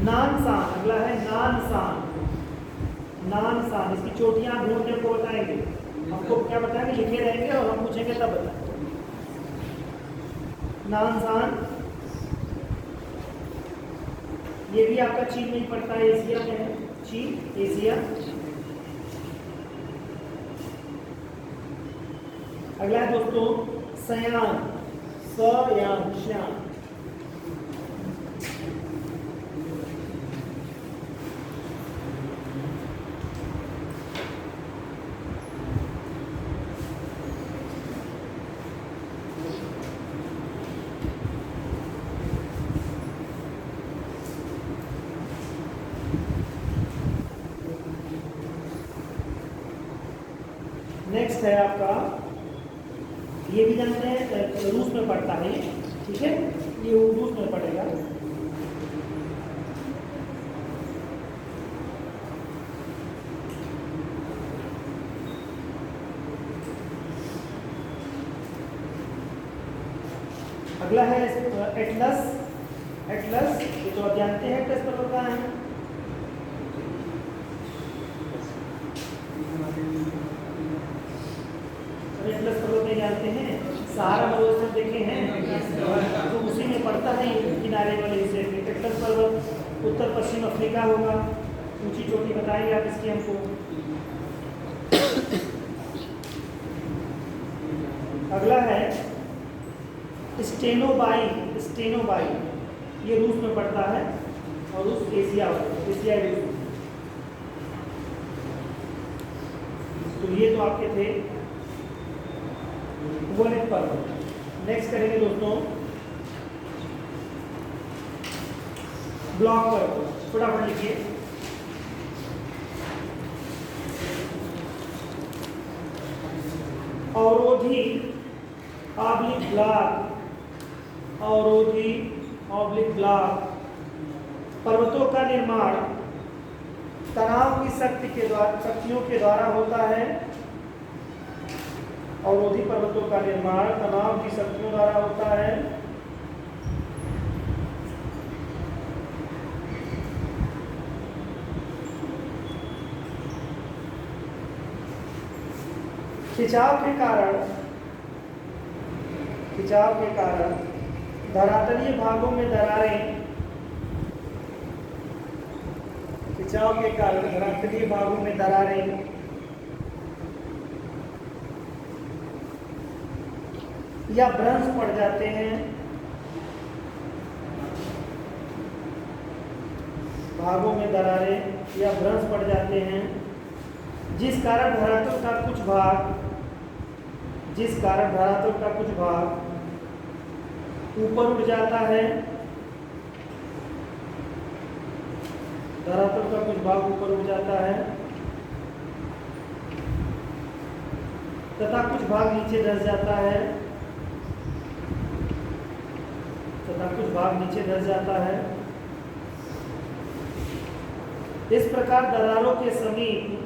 नानसान, अगला है नानसान, नानसान, इसकी चोटियां ढूंढने को बताएंगे, हमको क्या बताएंगे, लिखे रहेंगे और हम पूछेंगे तब बताएंगे। नानसान ये भी आपका चीन में ही पड़ता है, एशिया में है, चीन एशिया। अगला है दोस्तों सयान, सयान, श्यान, नेक्स्ट है आपका, ये भी जानते हैं रूस में पड़ता है, ठीक है, ये रूस में पड़ेगा। अगला है एटलस, एटलस ये तो आप जानते हैं एटलस पर्वत कहाँ है, एटलस पर्वत में जानते हैं, सहारा मरुस्थल देखे हैं, तो उसी में पड़ता है किनारे वाले हिस्से में। एटलस पर्वत उत्तर पश्चिम अफ्रीका होगा, ऊंची चोटी बताएंगे आप इसकी हमको। अगला है स्टेनोबाई, स्टेनोबाई ये रूस में पड़ता है, और रूस एशिया, एशियाई रूस। तो ये तो आपके थे वोलेट पर्वत। नेक्स्ट करेंगे दोस्तों ब्लॉक पर्वत, फटाफट लिखिए। अवरोधी ऑब्लिक ब्लॉक, अवरोधी ऑब्लिक ब्लॉक पर्वतों का निर्माण तनाव की शक्तियों के द्वारा होता है। अवरोधी पर्वतों का निर्माण तनाव की शक्तियों द्वारा होता है। खिंचाव के कारण धरातलीय भागों में दरारें, खिंचाव के कारण धरातलीय भागों में दरारें या भ्रंश पड़ जाते हैं। भागों में दरारें या भ्रंश पड़ जाते हैं, जिस कारण धरातल का कुछ भाग ऊपर उठ जाता है। धरातल का कुछ भाग ऊपर उठ जाता है तथा कुछ भाग नीचे धंस जाता है, इस प्रकार दरारों के समीप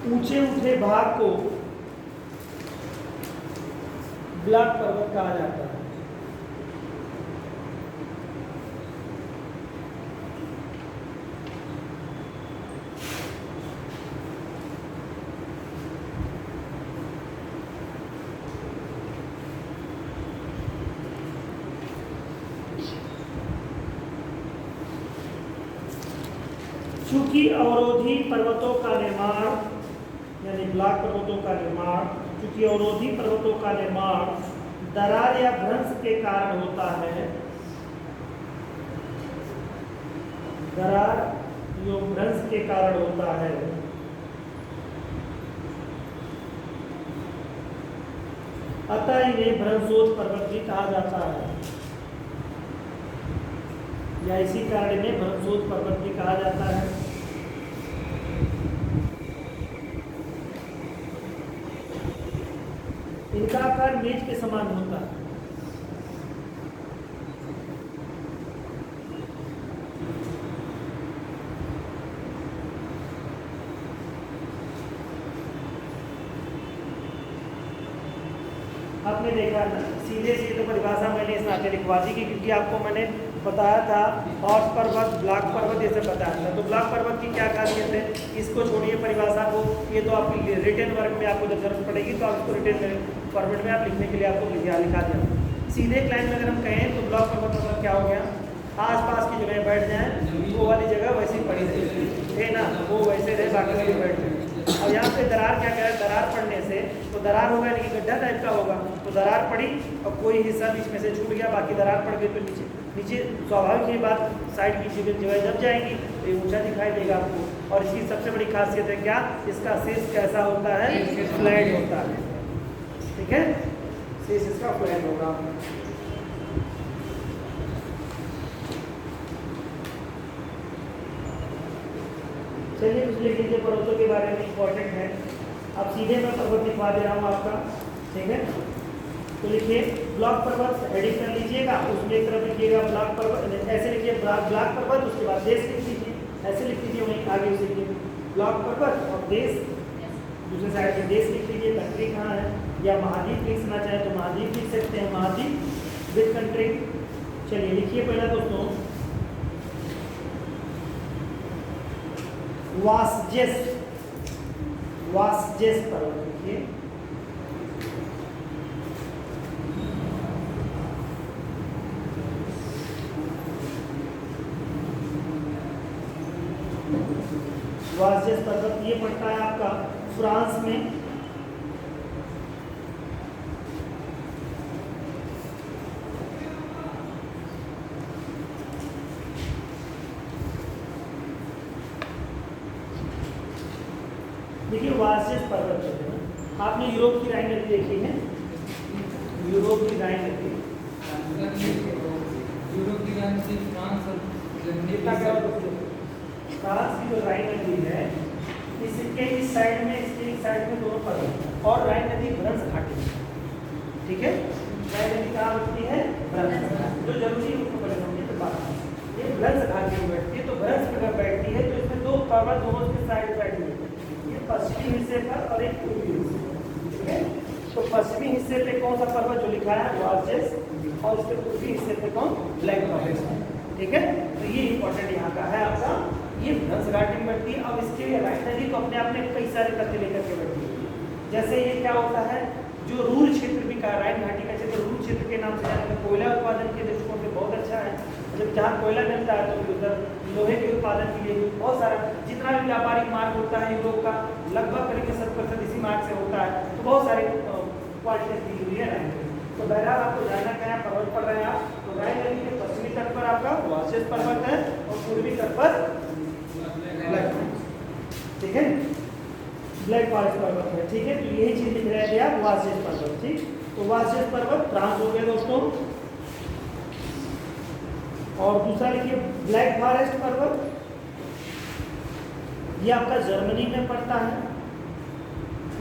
ऊंचे उठे भाग को ब्लॉक पर्वत कहा जाता है। चूंकि अवरोधी पर्वतों का निर्माण यानी ब्लॉक पर्वतों का निर्माण, चूंकि अवरोधी पर्वतों का निर्माण दरार या भ्रंश के कारण होता है, दरार या भ्रंश के कारण होता है, अतः इन्हें भ्रंशोज पर्वत भी कहा जाता है, या इसी कारण इन्हें भ्रंशोज पर्वत भी कहा जाता है। इनका आकार मेज के समान होता है। आपने देखा ना, सीधे सीधे परिभाषा मैंने इस नाते लिखवा दी क्योंकि आपको मैंने बताया था हॉर्स पर्वत, ब्लॉक पर्वत ये सब बताया था। तो ब्लॉक पर्वत की क्या खासियत है, इसको छोड़िए परिभाषा को, ये तो आपकी रिटन वर्क में आपको जब जरूरत पड़ेगी तो आप इसको रिटन फॉर्मेट में आप लिखने के लिए आपको लिखा दिया। सीधे क्लाइन में अगर हम कहें तो ब्लॉक पर्वत मतलब क्या हो गया, आसपास की जगह बैठ जाएं, वो वाली जगह वैसी पड़ी रहे ना, वो वैसे रहे, बाकी वाली बैठ जाए। अब यहाँ पे दरार क्या कह रहा है, दरार पड़ने से तो दरार होगा यानी कि गड्ढा टाइप का होगा, तो दरार पड़ी और कोई हिस्सा बीच में से छूट गया, बाकी दरार पड़ गई तो नीचे स्वाभाविक ही बात साइड की जगह जब जाएंगी तो ये ऊंचा दिखाई देगा आपको। और इसकी सबसे बड़ी खासियत है क्या, इसका शीर्ष कैसा होता है, फ्लैट होता है। ठीक है, शीर्ष इसका फ्लैट होगा। चलिए कुछ लिख लीजिए पर्वतों के बारे में, इंपॉर्टेंट है। अब सीधे मैं पर्वत लिखवा दे रहा हूँ आपका, ठीक है। तो लिखिए ब्लॉक पर्वत, हेडिंग कर लीजिएगा, उसमें एक तरफ लिखिएगा ब्लॉक पर्वत, ऐसे लिखिए ब्लॉक पर्वत, उसके बाद देश लिख लीजिए, ऐसे लिख लीजिए, वहीं आगे उसे लिखिए ब्लॉक पर्वत और देश, दूसरे साइड में देश लिख लीजिए, कंट्री कहाँ है, या महाद्वीप लिखना चाहे तो महाद्वीप लिख सकते हैं, महाद्वीप विद कंट्री। चलिए लिखिए पहला दोस्तों, वासजेस पर्वत लिखिए। वासजेस पर्वत ये पड़ता है आपका फ्रांस में। देखिए वासजेस पर्वत जो है ना, आपने यूरोप की राइन नदी देखी है, यूरोप की राइन नदी, यूरोप की राइन नदी फ्रांस और कितना क्या फ्रांस की जो राइन नदी है इसके इस साइड में, इसके इस साइड में दोनों पर्वत, और राइन नदी ब्रंस घाटी में, ठीक है। राइन नदी कहाँ बनती है? ब्रंस, जो जरूरी है उसको पहले समझिए तो बात है। ये ब्रंस घाटी में बैठती है, तो ब्रंस पे अगर बैठती है तो इसमें दो पर्वत दोनों के साइड साइड में, ये पश्चिमी हिस्से पर और एक पूर्वी हिस्से, ठीक है। तो पश्चिमी हिस्से पे कौन सा पर्वत जो लिखा है? वाल्जेस, और इसके पूर्वी हिस्से पे कौन? ब्लैक फॉरेस्ट, ठीक है। तो ये इंपॉर्टेंट यहाँ का है आपका, ये ब्रंस घाटी में बैठती है। अब इसके लिए राइन नदी तो अपने आप में कई सारे तथ्य लेकर के बैठती है, जैसे ये क्या होता है, जो रूर क्षेत्र भी कहा, राइन घाटी का क्षेत्र रूर क्षेत्र के नाम से जाना है, कोयला उत्पादन के दृष्टिकोण से बहुत अच्छा है। जब जहाँ कोयला मिलता है तो उधर लोहे के उत्पादन के लिए बहुत सारा, जितना भी व्यापारिक मार्ग होता है यूरोप का, लगभग करीब 70% इसी मार्ग से होता है, तो बहुत सारे क्वालिटी दी हुई है राइन। तो बहरहाल आपको जानना क्या है, पर्वत पढ़ रहे हैं आप, तो राइन नदी के पश्चिमी तट पर आपका वाल्जेस पर्वत है और पूर्वी तट पर ब्लैक, ठीक है, ब्लैक फॉरेस्ट पर्वत है, ठीक है। तो यही चीज लिख रहे थे आप, वाल्जेस पर्वत, ठीक। तो वाल्जेस पर्वत फ्रांस हो गया दोस्तों, और दूसरा लिखिए ब्लैक फॉरेस्ट पर्वत, ये आपका जर्मनी में पड़ता है,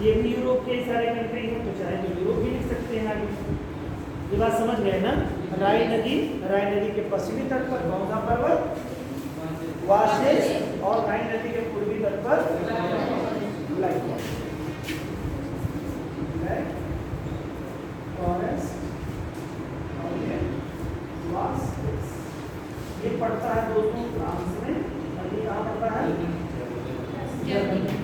ये भी यूरोप के सारे कंट्री हैं, तो चाहे तो यूरोप भी लिख सकते हैं आगे। ये बात समझ गए ना? राइन नदी के पश्चिमी तट पर कौन सा पर्वत? वाल्जेस, और राइन नदी के पूर्वी तट पर ब्लैक फॉरेस्ट, ये पड़ता है दोस्तों फ्रांस में, और ये कहाँ पड़ता है? जर्मनी।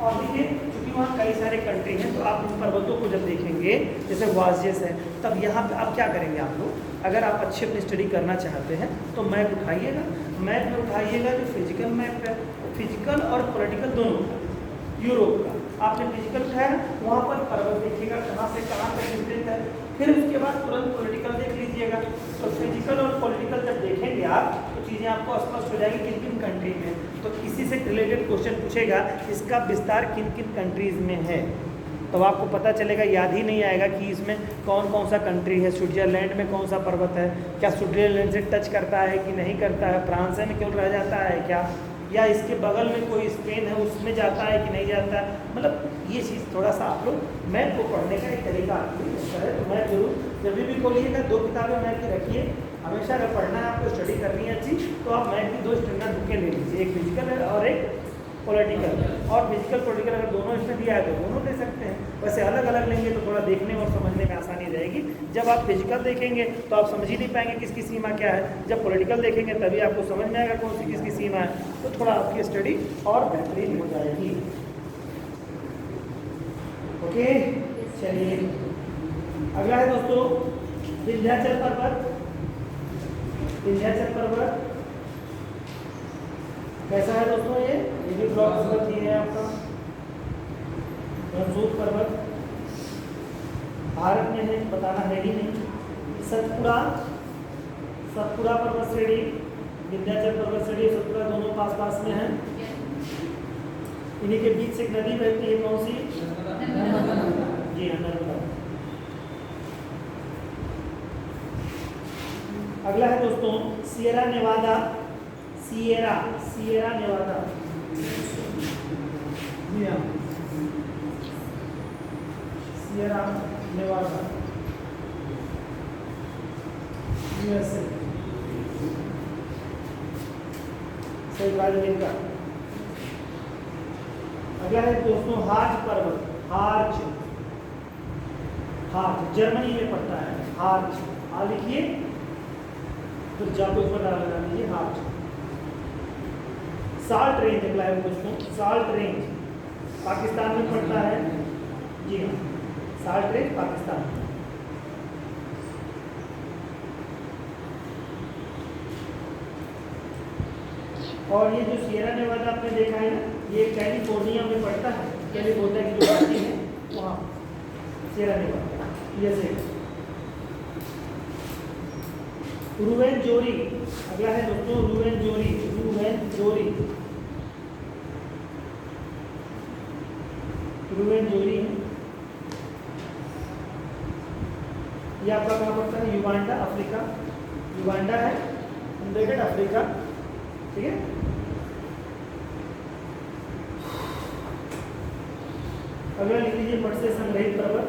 और देखिए क्योंकि वहाँ कई सारे कंट्री हैं, तो आप उन पर्वतों को जब देखेंगे, जैसे वाल्जेस है, तब यहाँ पे आप क्या करेंगे आप लोग, अगर आप अच्छे अपनी स्टडी करना चाहते हैं तो मैप उठाइएगा, मैप में उठाइएगा जो फिजिकल मैप है, फिजिकल और पॉलिटिकल दोनों यूरोप का, आपने फिजिकल उठाया, वहाँ पर पर्वत देखिएगा कहाँ से कहाँ तक डिस्टेंस है, फिर उसके बाद तुरंत पॉलिटिकल देख लीजिएगा। तो फिजिकल और पॉलिटिकल जब देखेंगे आप तो चीज़ें आपको स्पष्ट हो जाएगी किन किन कंट्री में, तो इसी से रिलेटेड क्वेश्चन पूछेगा, इसका विस्तार किन किन कंट्रीज़ में है, तो आपको पता चलेगा, याद ही नहीं आएगा कि इसमें कौन कौन सा कंट्री है, स्विट्जरलैंड में कौन सा पर्वत है, क्या स्विट्जरलैंड से टच करता है कि नहीं करता है, फ्रांस में क्यों रह जाता है क्या, या इसके बगल में कोई स्पेन है उसमें जाता है कि नहीं जाता है, मतलब ये चीज़ थोड़ा सा आप लोग मैप को पढ़ने का एक तरीका आपको होता है। तो मैप जरूर जब भी खोलिएगा, 2 किताबें मैप की रखिए, हमेशा अगर पढ़ना है आपको, स्टडी करनी है अच्छी, तो आप मैप की 2 स्टैंडर्ड बुकें ले लीजिए, एक फिजिकल है और एक पॉलिटिकल, और फिजिकल पॉलिटिकल अगर दोनों इसमें दिया है तो दोनों ले सकते हैं, वैसे अलग अलग लेंगे तो थोड़ा देखने और समझने में आसानी रहेगी। जब आप फिजिकल देखेंगे तो आप समझ ही नहीं पाएंगे किसकी सीमा क्या है, जब पॉलिटिकल देखेंगे तभी आपको समझ में आएगा कौन सी किसकी सीमा है, तो थोड़ा आपकी स्टडी और बेहतरीन हो जाएगी। ओके, चलिए अगला है दोस्तों विंध्याचल पर्वत। विंध्याचल पर्वत कैसा है दोस्तों? ये भी ब्लॉक पर्वत ही है आपका, रंजूक पर्वत भारत में है, बताना है ही नहीं। सतपुड़ा पर्वत श्रेणी, विंध्याचल पर्वत श्रेणी, सतपुड़ा दोनों पास पास में हैं। इन्हीं के बीच से एक नदी बहती है, कौन सी? जी हाँ, नर्मदा। अगला है दोस्तों सियरा नेवादा। सियरा नेवादा, जी हाँ, सियरा नेवादा, यूएसए, सही बात है इनका। अगला है दोस्तों हार्ज पर्वत। हार्ज जर्मनी में पड़ता है, हार्ज लिखिए, तो जाको इसमें डाल लगा लीजिए, हार्ज। साल्ट रेंज अगला है दोस्तों, साल्ट रेंज पाकिस्तान में पड़ता है, जी हाँ, साल्ट रेंज पाकिस्तान में। और ये जो सियरा नेवादा आपने देखा है ना, ये कैलिफोर्निया में पड़ता है, कैलिफोर्निया की जो घाटी है वहाँ सियरा नेवादा, जैसे रुवेनजोरी। अगला है दोस्तों रुवेनजोरी। रुवेनजोरी ये आपका कहाँ पड़ता है? युगांडा, अफ्रीका, युगांडा है, ब्रैकेट अफ्रीका, ठीक है। अगला लिख लीजिए पट से संग्रहित पर्वत।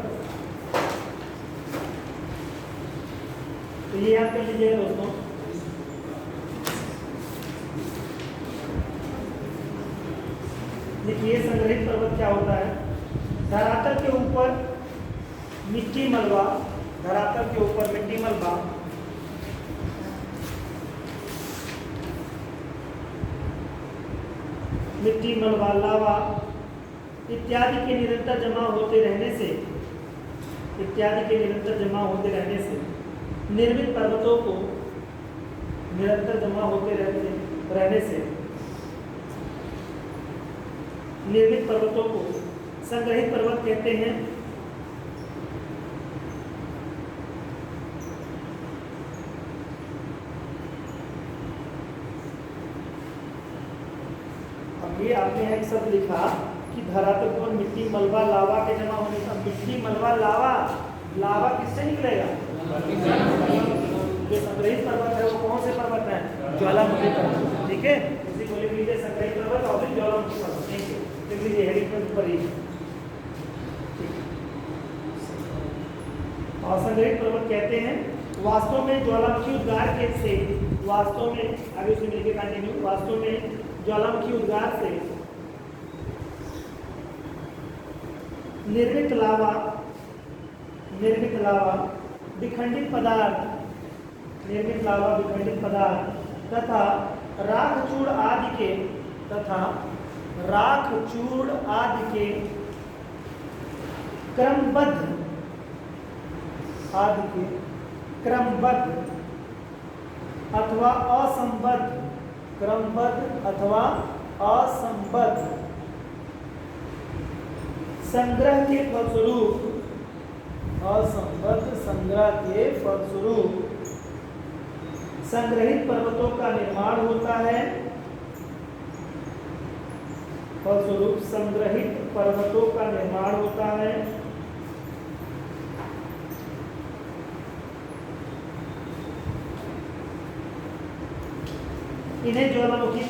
तो ये याद कर लीजिएगा दोस्तों, देखिए संग्रहित पर्वत क्या होता है। धरातल के ऊपर मिट्टी मलबा, धरातल के ऊपर मिट्टी मलबा मिट्टी मलबा लावा इत्यादि के निरंतर जमा होते रहने से, इत्यादि के निरंतर जमा होते रहने से निर्मित पर्वतों को, निरंतर जमा होते रहने से निर्मित पर्वतों को संग्रहित पर्वत कहते हैं। अब ये आपने एक शब्द लिखा कि धरातल पर मिट्टी मलबा लावा के जमा होने का, मिट्टी मलबा लावा, लावा किससे निकलेगा? जो संग्रहित पर्वत है वो कौन से पर्वत है? ज्वालामुखी पर्वत, ठीक है। इसी को लिख लीजिए संग्रहित पर्वत और फिर ज्वालामुखी पर्वत, ठीक है, लिख लीजिए हेडिंग पर ऊपर ही। और संग्रहित पर्वत कहते हैं वास्तव में ज्वालामुखी उद्गार के से, वास्तव में आगे उसमें लिखे कंटिन्यू, वास्तव में ज्वालामुखी उद्गार से निर्मित लावा विखंडित पदार्थ, निर्मित लावा विखंडित पदार्थ तथा राख चूड़ आदि के क्रमबद्ध अथवा असंबद्ध संग्रह के फलस्वरूप, असंबद्ध संग्रह के फलस्वरूप संग्रहित पर्वतों का निर्माण होता है। फलस्वरूप संग्रहित पर्वतों का निर्माण होता है। इन्हें ज्वालामुखी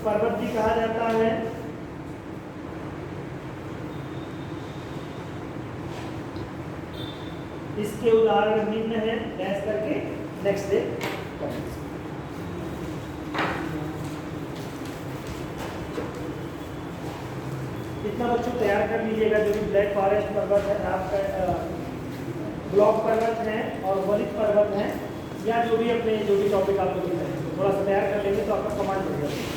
पर्वत भी कहा जाता है। इसके उदाहरण निम्न है, डैश करके नेक्स्ट डे। इतना बच्चों तैयार कर लीजिएगा। जो भी ब्लैक फॉरेस्ट पर्वत है आपका, ब्लॉक पर्वत है और वलित पर्वत है, या जो भी अपने जो भी टॉपिक आपको दिख रहे हैं थोड़ा सा तैयार कर लेंगे तो आपका कमांड बढ़ जाएगा।